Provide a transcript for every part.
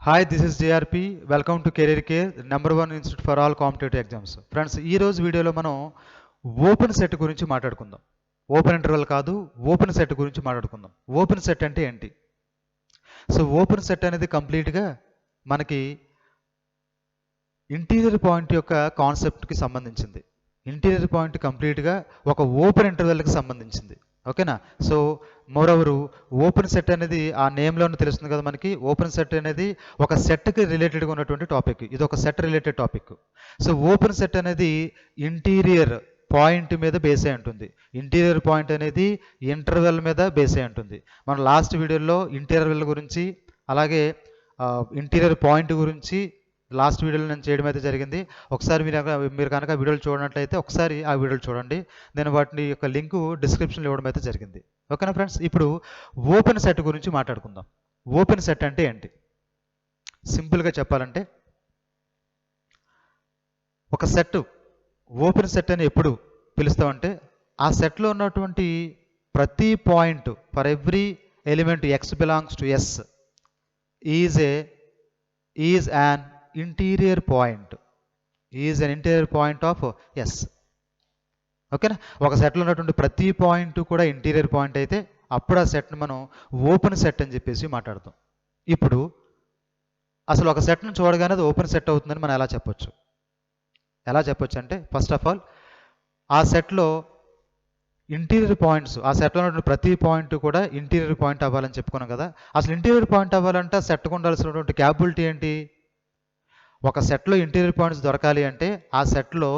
Hi, this is JRP. Welcome to Career Care, the #1 institute for all competitive exams. Friends ఈ రోజు వీడియోలో మనం open set గురించి మాట్లాడుకుందాం. ఓపెన్ ఇంటర్వెల్ కాదు, ఓపెన్ సెట్ గురించి మాట్లాడుకుందాం. ఓపెన్ సెట్ అంటే ఏంటి? సో ఓపెన్ సెట్ అనేది కంప్లీట్గా మనకి ఇంటీరియర్ పాయింట్ యొక్క కాన్సెప్ట్కి సంబంధించింది. ఇంటీరియర్ పాయింట్ కంప్లీట్గా ఒక ఓపెన్ ఇంటర్వెల్కి సంబంధించింది. ఓకేనా? సో మోరవరు ఓపెన్ సెట్ అనేది ఆ నేమ్లోనే తెలుస్తుంది కదా మనకి. ఓపెన్ సెట్ అనేది ఒక సెట్కి రిలేటెడ్గా ఉన్నటువంటి టాపిక్. ఇది ఒక set related topic. So open set అనేది ఇంటీరియర్ పాయింట్ మీద బేస్ అయి ఉంటుంది. ఇంటీరియర్ పాయింట్ అనేది ఇంటర్వెల్ మీద బేస్ అయి ఉంటుంది. మనం లాస్ట్ వీడియోలో ఇంటీరియర్ గురించి అలాగే ఇంటీరియర్ పాయింట్ గురించి లాస్ట్ వీడియోలో నేను చేయడం అయితే జరిగింది. ఒకసారి మీరు కనుక వీడియోలు చూడనట్లయితే ఒకసారి ఆ వీడియోలు చూడండి. నేను వాటిని యొక్క లింకు డిస్క్రిప్షన్లో ఇవ్వడం అయితే జరిగింది. ఓకేనా ఫ్రెండ్స్? ఇప్పుడు ఓపెన్ సెట్ గురించి మాట్లాడుకుందాం. ఓపెన్ సెట్ అంటే ఏంటి? సింపుల్గా చెప్పాలంటే ఒక సెట్ ఓపెన్ సెట్ అని ఎప్పుడు పిలుస్తామంటే ఆ సెట్లో ఉన్నటువంటి ప్రతి point for every element X belongs to S is an interior point of S. ఓకేనా? ఒక సెట్లో ఉన్నటువంటి ప్రతి పాయింట్ కూడా ఇంటీరియర్ పాయింట్ అయితే అప్పుడు ఆ సెట్ని మనం ఓపెన్ సెట్ అని చెప్పేసి మాట్లాడతాం. ఇప్పుడు అసలు ఒక సెట్ను చూడగానే అది ఓపెన్ సెట్ అవుతుందని మనం ఎలా చెప్పొచ్చు అంటే ఫస్ట్ ఆఫ్ ఆల్ ఆ సెట్లో ఇంటీరియర్ పాయింట్స్, ఆ సెట్లో ఉన్నటువంటి ప్రతి పాయింట్ కూడా ఇంటీరియర్ పాయింట్ అవ్వాలని చెప్పుకున్నాం కదా. అసలు ఇంటీరియర్ పాయింట్ అవ్వాలంటే ఆ సెట్కు ఉండాల్సినటువంటి క్యాపబిలిటీ ఏంటి? ఒక సెట్లో ఇంటీరియర్ పాయింట్స్ దొరకాలి అంటే ఆ సెట్లో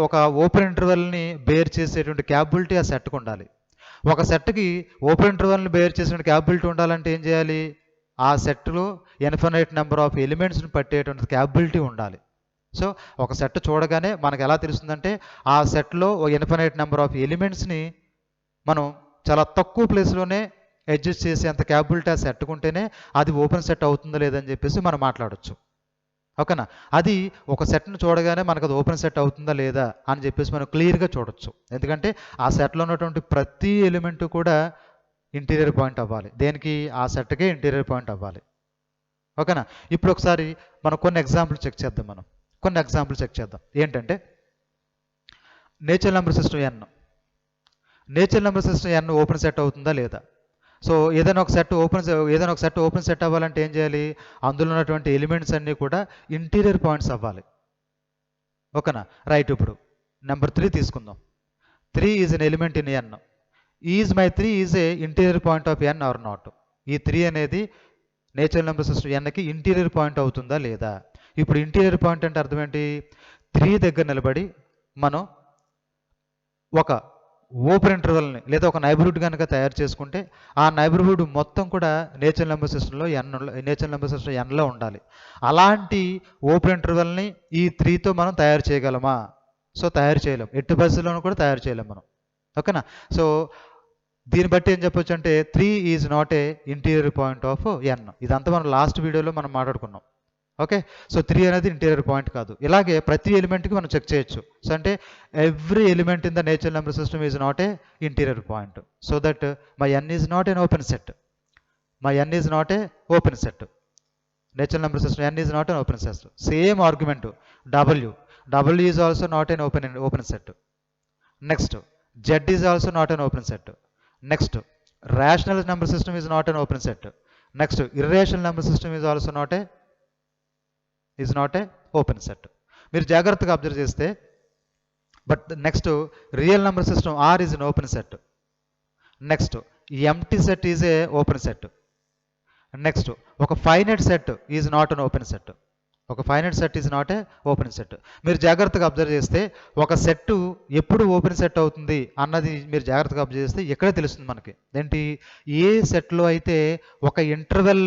ఒక ఓపెన్ ఇంటర్వెల్ని బేర్ చేసేటువంటి క్యాపబిలిటీ ఆ సెట్కు ఉండాలి. ఒక సెట్కి ఓపెన్ ఇంటర్వెల్ని బేర్ చేసేటువంటి క్యాపబిలిటీ ఉండాలంటే ఏం చేయాలి? ఆ సెట్లో ఇన్ఫినైట్ నెంబర్ ఆఫ్ ఎలిమెంట్స్ని పట్టేటువంటి క్యాపబిలిటీ ఉండాలి. సో ఒక సెట్ చూడగానే మనకు ఎలా తెలుస్తుందంటే ఆ సెట్లో ఇన్ఫినైట్ నెంబర్ ఆఫ్ ఎలిమెంట్స్ని మనం చాలా తక్కువ ప్లేస్లోనే అడ్జస్ట్ చేసేంత క్యాపబిలిటీ ఆ సెట్కుంటేనే అది ఓపెన్ సెట్ అవుతుందో లేదని చెప్పేసి మనం మాట్లాడవచ్చు. ఓకేనా? అది ఒక సెట్ను చూడగానే మనకు అది ఓపెన్ సెట్ అవుతుందా లేదా అని చెప్పేసి మనం క్లియర్గా చూడొచ్చు. ఎందుకంటే ఆ సెట్లో ఉన్నటువంటి ప్రతి ఎలిమెంట్ కూడా ఇంటీరియర్ పాయింట్ అవ్వాలి. దేనికి? ఆ సెట్కే ఇంటీరియర్ పాయింట్ అవ్వాలి. ఓకేనా? ఇప్పుడు ఒకసారి మనం కొన్ని ఎగ్జాంపుల్ చెక్ చేద్దాం. ఏంటంటే నేచురల్ నెంబర్ సిస్టమ్ ఎన్ ఓపెన్ సెట్ అవుతుందా లేదా? సో ఏదైనా ఒక సెట్ ఓపెన్ సెట్ అవ్వాలంటే ఏం చేయాలి? అందులో ఉన్నటువంటి ఎలిమెంట్స్ అన్నీ కూడా ఇంటీరియర్ పాయింట్స్ అవ్వాలి. ఓకేనా? రైట్. ఇప్పుడు నెంబర్ 3 తీసుకుందాం. 3 is an element in N. My 3 is a interior point of N or not? ఈ 3 అనేది నేచురల్ నెంబర్ సిస్టమ్ ఎన్కి ఇంటీరియర్ పాయింట్ అవుతుందా లేదా? ఇప్పుడు ఇంటీరియర్ పాయింట్ అంటే అర్థం ఏంటి? 3 దగ్గర నిలబడి మనం ఒక ఓపెన్ ఇంటర్వెల్ని లేదా ఒక నైబర్హుడ్ కనుక తయారు చేసుకుంటే ఆ నైబర్హుడ్ మొత్తం కూడా నేచురల్ నెంబర్ సిస్టమ్ ఎన్లో ఉండాలి. అలాంటి ఓపెన్ ఇంటర్వెల్ని ఈ 3తో మనం తయారు చేయగలమా? సో తయారు చేయలేం. ఎట్టి పరిస్థితుల్లోనూ కూడా తయారు చేయలేం మనం. ఓకేనా? సో దీన్ని బట్టి ఏం చెప్పొచ్చు అంటే 3 is not a interior point of N. ఇదంతా మనం లాస్ట్ వీడియోలో మనం మాట్లాడుకున్నాం. ఓకే? సో 3 అనేది ఇంటీరియర్ పాయింట్ కాదు. ఇలాగే ప్రతి ఎలిమెంట్కి మనం చెక్ చేయొచ్చు. సో అంటే every element in the natural number system is not a interior point. So that my N is not an open set. Natural number system N is not an open set. Same argument W is also not an open set. Next Z is also not an open set. Next rational number system is not an open set. Next irrational number system is also not a open set. మీరు జాగ్రత్తగా observe చేస్తే but next real number system R is an open set. Next empty set is a open set. Next ఒక finite set is not an open set. మీరు జాగ్రత్తగా observe చేస్తే ఒక set ఎప్పుడు open set అవుతుంది అన్నది మీరు జాగ్రత్తగా అబ్జర్వ్ చేస్తే ఇక్కడే తెలుస్తుంది మనకి. ఏంటి? ఏ సెట్లో అయితే ఒక ఇంటర్వెల్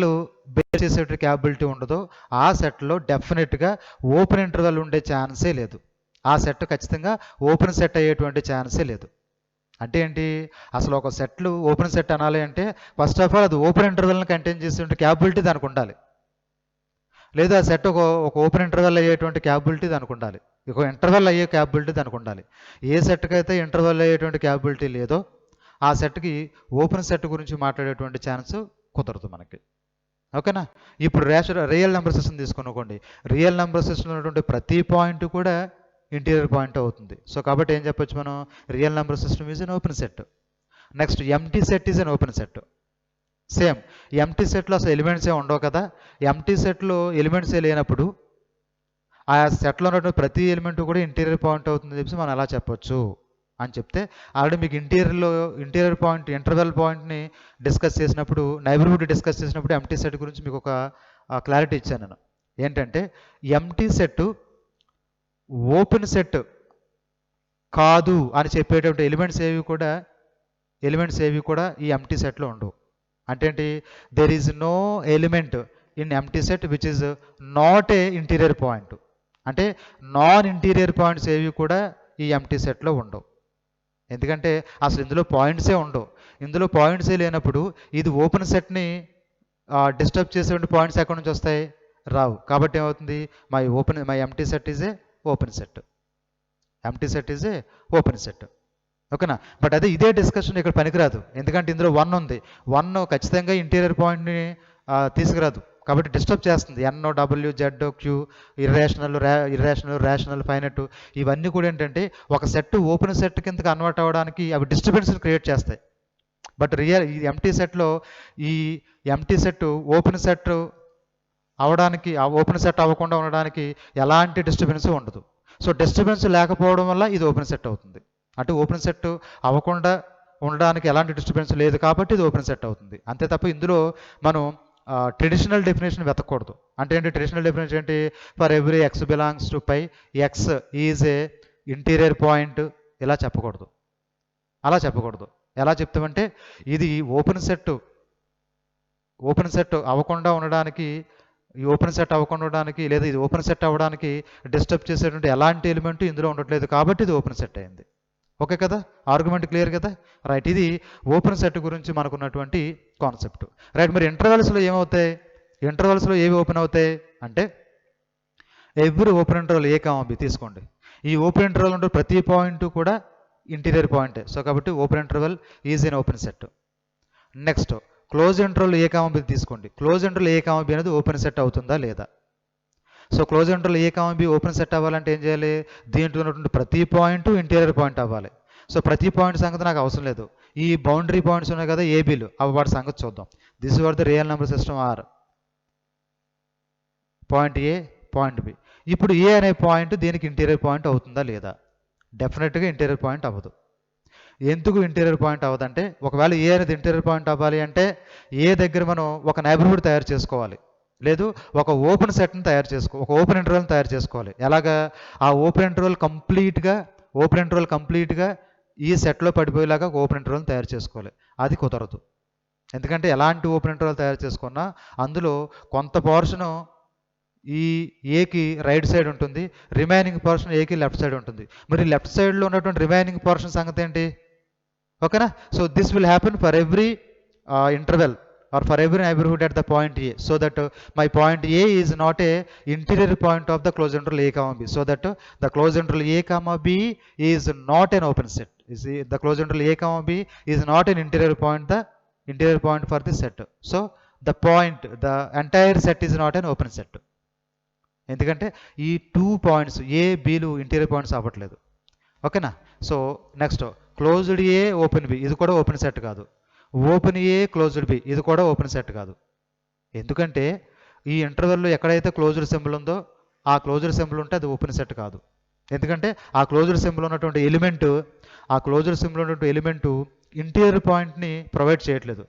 బేర్ చేసే క్యాపబిలిటీ ఉండదో ఆ సెట్లో డెఫినెట్గా ఓపెన్ ఇంటర్వెల్ ఉండే ఛాన్సే లేదు. ఆ సెట్ ఖచ్చితంగా ఓపెన్ సెట్ అయ్యేటువంటి ఛాన్సే లేదు. అంటే ఏంటి? అసలు ఒక సెట్లు ఓపెన్ సెట్ అనాలి అంటే ఫస్ట్ ఆఫ్ ఆల్ అది ఓపెన్ ఇంటర్వెల్ని కంటైన్ చేసే క్యాపబిలిటీ దానికి ఉండాలి. లేదా సెట్ ఒక ఓపెన్ ఇంటర్వెల్ అయ్యేటువంటి క్యాపబిలిటీ దానికి ఉండాలి. ఒక ఇంటర్వెల్ అయ్యే క్యాపబిలిటీ దానికి ఉండాలి. ఏ సెట్కి అయితే ఇంటర్వెల్ అయ్యేటువంటి క్యాపబిలిటీ లేదో ఆ సెట్కి ఓపెన్ సెట్ గురించి మాట్లాడేటువంటి ఛాన్స్ కుదరదు మనకి. ఓకేనా. ఇప్పుడు రియల్ నెంబర్ సిస్టమ్ తీసుకునుకోండి. రియల్ నెంబర్ సిస్టమ్ ఉన్నటువంటి ప్రతి పాయింట్ కూడా ఇంటీరియర్ పాయింట్ అవుతుంది. సో కాబట్టి ఏం చెప్పొచ్చు మనం, real number system is an open set. Next empty set is an open set. Same empty సెట్లో అసలు ఎలిమెంట్సే ఉండవు కదా. ఎంటీ సెట్లో ఎలిమెంట్సే లేనప్పుడు ఆ సెట్లో ఉన్నటువంటి ప్రతి ఎలిమెంట్ కూడా ఇంటీరియర్ పాయింట్ అవుతుందని చెప్పి మనం ఎలా చెప్పొచ్చు అని చెప్తే, ఆల్రెడీ మీకు ఇంటీరియర్ పాయింట్ ఇంటర్వెల్ పాయింట్ని డిస్కస్ చేసినప్పుడు, నైబర్హుడ్ డిస్కస్ చేసినప్పుడు ఎంటీ సెట్ గురించి మీకు ఒక క్లారిటీ ఇచ్చాను నేను. ఏంటంటే ఎంటీ సెట్ ఓపెన్ సెట్ కాదు అని చెప్పేటువంటి ఎలిమెంట్స్ ఏవి కూడా ఈ ఎంటీ సెట్లో ఉండవు. అంటే ఏంటి, there is no element in empty set which is not a interior point. అంటే నాన్ ఇంటీరియర్ పాయింట్స్ ఏవి కూడా ఈ ఎంటీ సెట్లో ఉండవు. ఎందుకంటే అసలు ఇందులో పాయింట్సే ఉండవు. ఇందులో పాయింట్సే లేనప్పుడు ఇది ఓపెన్ సెట్ని డిస్టర్బ్ చేసేటువంటి పాయింట్స్ ఎక్కడి నుంచి వస్తాయి, రావు. కాబట్టి ఏమవుతుంది, my empty set is a open set. Empty set is a open set. ఓకేనా. బట్ అదే ఇదే డిస్కషన్ ఇక్కడ పనికిరాదు. ఎందుకంటే ఇందులో 1 ఉంది. 1 ఖచ్చితంగా ఇంటీరియర్ పాయింట్ని తీసుకురాదు. కాబట్టి డిస్టర్బ్ చేస్తుంది. N, W, Z, Q, rational, finite ఇవన్నీ కూడా ఏంటంటే ఒక సెట్ ఓపెన్ సెట్ కింద కన్వర్ట్ అవ్వడానికి అవి డిస్టర్బెన్స్ క్రియేట్ చేస్తాయి. బట్ ఈ ఎంటీ సెట్లో ఈ ఎంటీ సెట్ ఓపెన్ సెట్ అవడానికి, ఓపెన్ సెట్ అవ్వకుండా ఉండడానికి ఎలాంటి డిస్టర్బెన్స్ ఉండదు. సో డిస్టర్బెన్స్ లేకపోవడం వల్ల ఇది ఓపెన్ సెట్ అవుతుంది. అంటే ఓపెన్ సెట్ అవ్వకుండా ఉండడానికి ఎలాంటి డిస్టర్బెన్స్ లేదు కాబట్టి ఇది ఓపెన్ సెట్ అవుతుంది. అంతే తప్ప ఇందులో మనం ట్రెడిషనల్ డెఫినేషన్ వెతకూడదు. అంటే ఏంటి ట్రెడిషనల్ డెఫినేషన్ ఏంటి, for every X belongs to pi X is a interior point, ఇలా చెప్పకూడదు. అలా చెప్పకూడదు. ఎలా చెప్తామంటే ఇది ఓపెన్ సెట్ అవ్వకుండా ఉండడానికి, ఈ ఓపెన్ సెట్ అవ్వకుండా ఉండడానికి లేదా ఇది ఓపెన్ సెట్ అవ్వడానికి డిస్టర్బ్ చేసేటువంటి ఎలాంటి ఎలిమెంట్ ఇందులో ఉండట్లేదు కాబట్టి ఇది ఓపెన్ సెట్ అయింది. ఓకే కదా, ఆర్గ్యుమెంట్ క్లియర్ కదా. రైట్, ఇది ఓపెన్ సెట్ గురించి మనకున్నటువంటి కాన్సెప్ట్. రైట్, మరి ఇంటర్వెల్స్లో ఏమవుతాయి, ఇంటర్వెల్స్లో ఏవి ఓపెన్ అవుతాయి అంటే every open interval A comma B తీసుకోండి. ఈ ఓపెన్ ఇంటర్వెల్ ఉండే ప్రతి పాయింట్ కూడా ఇంటీరియర్ పాయింటే. సో కాబట్టి open interval is an open set. Next close interval A comma B తీసుకోండి. Close interval A comma B అనేది ఓపెన్ సెట్ అవుతుందా లేదా. So close interval A comma B open set అవ్వాలంటే ఏం చేయాలి, దీంట్లో ఉన్నటువంటి ప్రతి పాయింట్ ఇంటీరియర్ పాయింట్ అవ్వాలి. సో ప్రతి పాయింట్ సంగతి నాకు అవసరం లేదు. ఈ బౌండరీ పాయింట్స్ ఉన్నాయి కదా ఏబీలు, అవి వాటి సంగతి చూద్దాం. This were the real number system R point A, point B. ఇప్పుడు ఏ అనే పాయింట్ దీనికి ఇంటీరియర్ పాయింట్ అవుతుందా లేదా, డెఫినెట్గా ఇంటీరియర్ పాయింట్ అవ్వదు. ఎందుకు ఇంటీరియర్ పాయింట్ అవ్వదంటే, ఒకవేళ ఏ అనేది ఇంటీరియర్ పాయింట్ అవ్వాలి అంటే ఏ దగ్గర మనం ఒక నైబర్హుడ్ తయారు చేసుకోవాలి, లేదు ఒక ఓపెన్ సెట్ని ఒక ఓపెన్ ఇంటర్వెల్ని తయారు చేసుకోవాలి. ఎలాగా, ఆ ఓపెన్ ఇంటర్వెల్ కంప్లీట్గా ఈ సెట్లో పడిపోయేలాగా ఒక ఓపెన్ ఇంటర్వెల్ని తయారు చేసుకోవాలి. అది కుదరదు. ఎందుకంటే ఎలాంటి ఓపెన్ ఇంటర్వెల్ తయారు చేసుకున్నా అందులో కొంత పోర్షను ఈ ఏకి రైట్ సైడ్ ఉంటుంది, రిమైనింగ్ పోర్షన్ ఏకి లెఫ్ట్ సైడ్ ఉంటుంది. మరి లెఫ్ట్ సైడ్లో ఉన్నటువంటి రిమైనింగ్ పోర్షన్ సంగతి ఏంటి, ఓకేనా. So this will happen for every interval or for every neighborhood at the point A, so that my point A is not a interior point of the closed interval A comma B, so that the closed interval A comma B is not an open set. The closed interval A comma B is not an interior point for this set. So the entire set is not an open set. ఎందుకంటే ఈ 2 points ఏ బీలు interior points అవ్వట్లేదు. ఓకేనా. So next closed ఏ open B, ఇది కూడా open set కాదు. Open ఏ closed B, ఇది కూడా open set కాదు. ఎందుకంటే ఈ ఇంటర్వెల్లో ఎక్కడైతే క్లోజ్డ్ సింబల్ ఉందో ఆ క్లోజ్డ్ సింబల్ ఉంటే అది ఓపెన్ సెట్ కాదు. ఎందుకంటే ఆ క్లోజ్డ్ సింబల్ ఉన్నటువంటి ఎలిమెంటు ఇంటీరియర్ పాయింట్ని ప్రొవైడ్ చేయట్లేదు.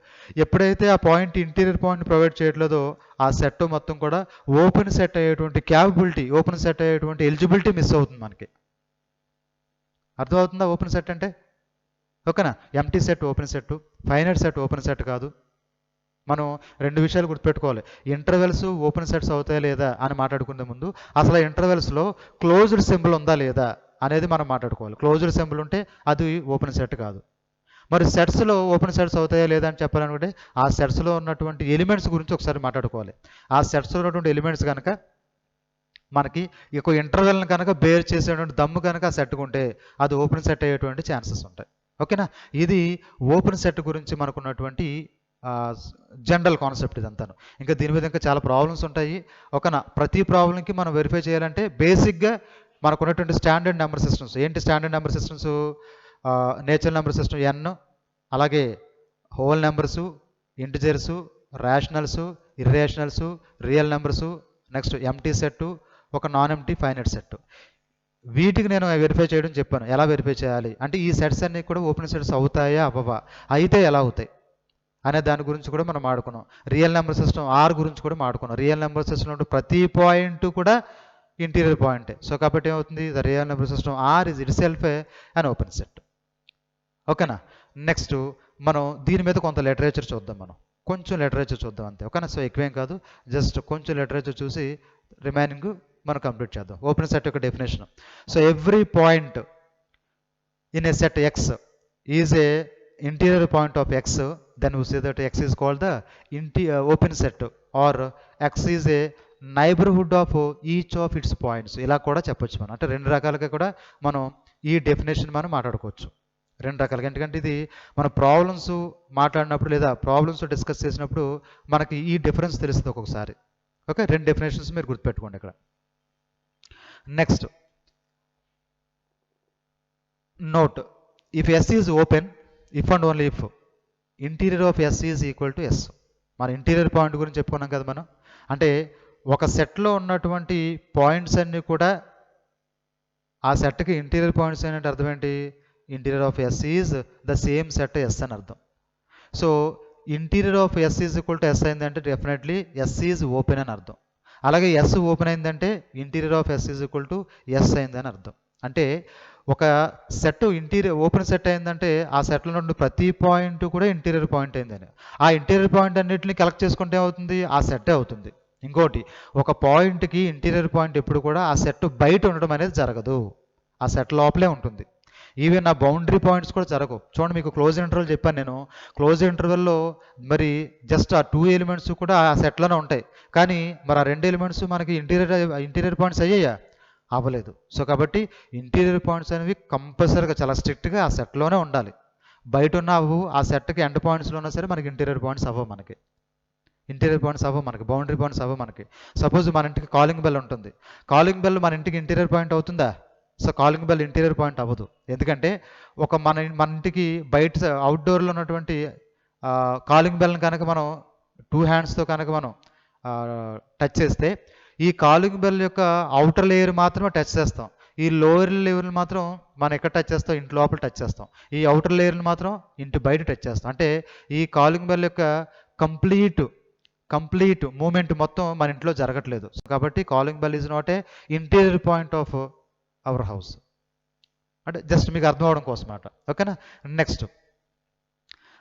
ఎప్పుడైతే ఆ పాయింట్ ఇంటీరియర్ పాయింట్ ప్రొవైడ్ చేయట్లేదో ఆ సెట్ మొత్తం కూడా ఓపెన్ సెట్ అయ్యేటువంటి ఎలిజిబిలిటీ మిస్ అవుతుంది మనకి. అర్థమవుతుందా ఓపెన్ సెట్ అంటే, ఓకేనా. Empty set open set, finite set open set కాదు. మనం 2 విషయాలు గుర్తుపెట్టుకోవాలి. ఇంటర్వెల్స్ ఓపెన్ సెట్స్ అవుతాయా లేదా అని మాట్లాడుకునే ముందు అసలు ఇంటర్వెల్స్లో క్లోజ్డ్ సింబల్ ఉందా లేదా అనేది మనం మాట్లాడుకోవాలి. క్లోజ్డ్ సింబల్ ఉంటే అది ఓపెన్ సెట్ కాదు. మరి సెట్స్లో ఓపెన్ సెట్స్ అవుతాయా లేదా అని చెప్పాలనుకుంటే ఆ సెట్స్లో ఉన్నటువంటి ఎలిమెంట్స్ గురించి ఒకసారి మాట్లాడుకోవాలి. ఆ సెట్స్లో ఉన్నటువంటి ఎలిమెంట్స్ కనుక మనకి ఒక ఇంటర్వెల్ని కనుక బేర్ చేసేటువంటి దమ్ము కనుక ఆ సెట్ ఉంటే అది ఓపెన్ సెట్ అయ్యేటువంటి ఛాన్సెస్ ఉంటాయి. ఓకేనా. ఇది ఓపెన్ సెట్ గురించి మనకున్నటువంటి జనరల్ కాన్సెప్ట్ ఇదంతాను. ఇంకా దీని మీద ఇంకా చాలా ప్రాబ్లమ్స్ ఉంటాయి. ఓకేనా, ప్రతి ప్రాబ్లంకి మనం వెరిఫై చేయాలంటే బేసిక్గా మనకు ఉన్నటువంటి స్టాండర్డ్ నెంబర్ సిస్టమ్స్ ఏంటి? Standard number systems natural number system N, అలాగే whole numbers, integers, rationals, irrationals, real numbers, next empty set, ఒక నాన్ ఎంటీ ఫైనైట్ సెట్. వీటికి నేను వెరిఫై చేయడం చెప్పాను. ఎలా వెరిఫై చేయాలి అంటే ఈ సెట్స్ అన్నీ కూడా ఓపెన్ సెట్స్ అవుతాయా అవ్వవా, అయితే ఎలా అవుతాయి అనే దాని గురించి కూడా మనం ఆడుకున్నాం. రియల్ నెంబర్ సిస్టమ్ ఆర్ గురించి కూడా మాడుకున్నాం. రియల్ నెంబర్ సిస్టమ్ ప్రతి పాయింట్ కూడా ఇంటీరియర్ పాయింటే. సో కాబట్టి ఏమవుతుంది, the real number system R is itself an open set. ఓకేనా, నెక్స్ట్ మనం దీని మీద కొంత లిటరేచర్ చూద్దాం. మనం కొంచెం లిటరేచర్ చూద్దాం అంతే. ఓకేనా, సో ఎక్కువేం కాదు, జస్ట్ కొంచెం లిటరేచర్ చూసి రిమైనింగ్ మనం కంప్లీట్ చేద్దాం. ఓపెన్ సెట్ యొక్క definition. So every point in a set X is A interior point of x, then we say that x is called the open set, or x is a neighborhood of each of its points. ఇలా కూడా చెప్పొచ్చు మనం. అంటే రెండు రకాలుగా కూడా మనం ఈ డెఫినేషన్ మనం మాట్లాడుకోవచ్చు, రెండు రకాలుగా. ఎందుకంటే ఇది మన ప్రాబ్లమ్స్ మాట్లాడినప్పుడు లేదా ప్రాబ్లమ్స్ డిస్కస్ చేసినప్పుడు మనకి ఈ డిఫరెన్స్ తెలుస్తుంది ఒక్కొక్కసారి. ఓకే, రెండు డెఫినేషన్స్ మీరు గుర్తుపెట్టుకోండి ఇక్కడ. Next note, if S is open, if and only if interior of S is equal to S. మన ఇంటీరియర్ పాయింట్ గురించి చెప్పుకున్నాం కదా మనం. అంటే ఒక సెట్లో ఉన్నటువంటి పాయింట్స్ అన్నీ కూడా ఆ సెట్కి ఇంటీరియర్ పాయింట్స్ అంటే అర్థం ఏంటి? Interior of S is the same set S అని అర్థం. So interior of S is equal to S అయిందంటే డెఫినెట్లీ ఎస్ ఈజ్ ఓపెన్ అని అర్థం. అలాగే ఎస్ ఓపెన్ అయిందంటే interior of S is equal to S అయిందని అర్థం. అంటే ఒక సెట్ ఇంటీరియర్ ఓపెన్ సెట్ అయిందంటే ఆ సెట్లో నుండి ప్రతి పాయింట్ కూడా ఇంటీరియర్ పాయింట్ అయిందని. ఆ ఇంటీరియర్ పాయింట్ అన్నింటిని కలెక్ట్ చేసుకుంటే ఏమవుతుంది? ఆ సెట్టే అవుతుంది. ఇంకోటి, ఒక పాయింట్కి ఇంటీరియర్ పాయింట్ ఎప్పుడు కూడా ఆ సెట్ బయట ఉండడం అనేది జరగదు, ఆ సెట్ లోపలే ఉంటుంది. ఈవెన్ ఆ బౌండరీ పాయింట్స్ కూడా జరగవు. చూడండి, మీకు క్లోజ్ ఇంటర్వల్ చెప్పాను నేను. క్లోజ్ ఇంటర్వెల్లో మరి జస్ట్ ఆ 2 ఎలిమెంట్స్ కూడా ఆ సెట్లోనే ఉంటాయి. కానీ మరి ఆ 2 ఎలిమెంట్స్ మనకి ఇంటీరియర్ పాయింట్స్ అయ్యాయా? అవ్వలేదు. సో కాబట్టి ఇంటీరియర్ పాయింట్స్ అనేవి కంపల్సరీగా చాలా స్ట్రిక్ట్గా ఆ సెట్లోనే ఉండాలి. బయట ఉన్న ఆ సెట్కి ఎండ్ పాయింట్స్లో ఉన్నా సరే మనకి ఇంటీరియర్ పాయింట్స్ అవ్వవు, మనకి ఇంటీరియర్ పాయింట్స్ అవ్వవు, మనకి బౌండరీ పాయింట్స్ అవ్వవు మనకి. సపోజ్ మన ఇంటికి కాలింగ్ బెల్ ఉంటుంది. కాలింగ్ బెల్ మన ఇంటికి ఇంటీరియర్ పాయింట్ అవుతుందా? So calling bell interior point అవ్వదు. ఎందుకంటే ఒక మన ఇంటికి బయట అవుట్డోర్లో ఉన్నటువంటి కాలింగ్ బెల్ని కనుక మనం 2 హ్యాండ్స్తో కనుక మనం టచ్ చేస్తే ఈ కాలింగ్ బెల్ యొక్క అవుటర్ లేయర్ మాత్రమే టచ్ చేస్తాం. ఈ లోయర్ లేయర్ని మాత్రం మనం ఎక్కడ టచ్ చేస్తాం? ఇంటి లోపల టచ్ చేస్తాం. ఈ అవుటర్ లేయర్ని మాత్రం ఇంటి బయట టచ్ చేస్తాం. అంటే ఈ కాలింగ్ బెల్ యొక్క కంప్లీట్ మూమెంట్ మొత్తం మన ఇంట్లో జరగట్లేదు. కాబట్టి calling bell is not a interior point of our house. అంటే జస్ట్ మీకు అర్థం అవడం కోసం అన్నమాట. ఓకేనా, next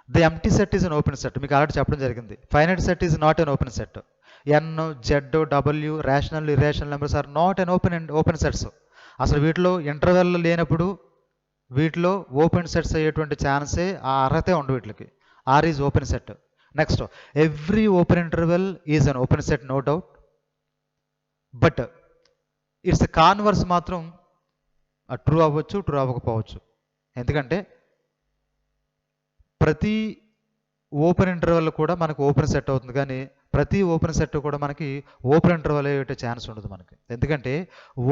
the empty set is an open set. మీకు ఆల్రెడీ చెప్పడం జరిగింది. Finite set is not an open set. N, Z, W, rational, irrational numbers are not an open sets. అసలు వీటిలో ఇంటర్వెల్ లేనప్పుడు వీటిలో ఓపెన్ సెట్స్ అయ్యేటువంటి ఛాన్సే, ఆ అర్హతే ఉండవు వీటికి. R is open set. Next, every open interval is an open set, no doubt. But its converse మాత్రం ట్రూ అవ్వచ్చు, ట్రూ అవ్వకపోవచ్చు. ఎందుకంటే ప్రతి ఓపెన్ ఇంటర్వెల్ కూడా మనకు ఓపెన్ సెట్ అవుతుంది, కానీ ప్రతి ఓపెన్ సెట్ కూడా మనకి ఓపెన్ ఇంటర్వెల్ అయ్యే ఛాన్స్ ఉండదు మనకి. ఎందుకంటే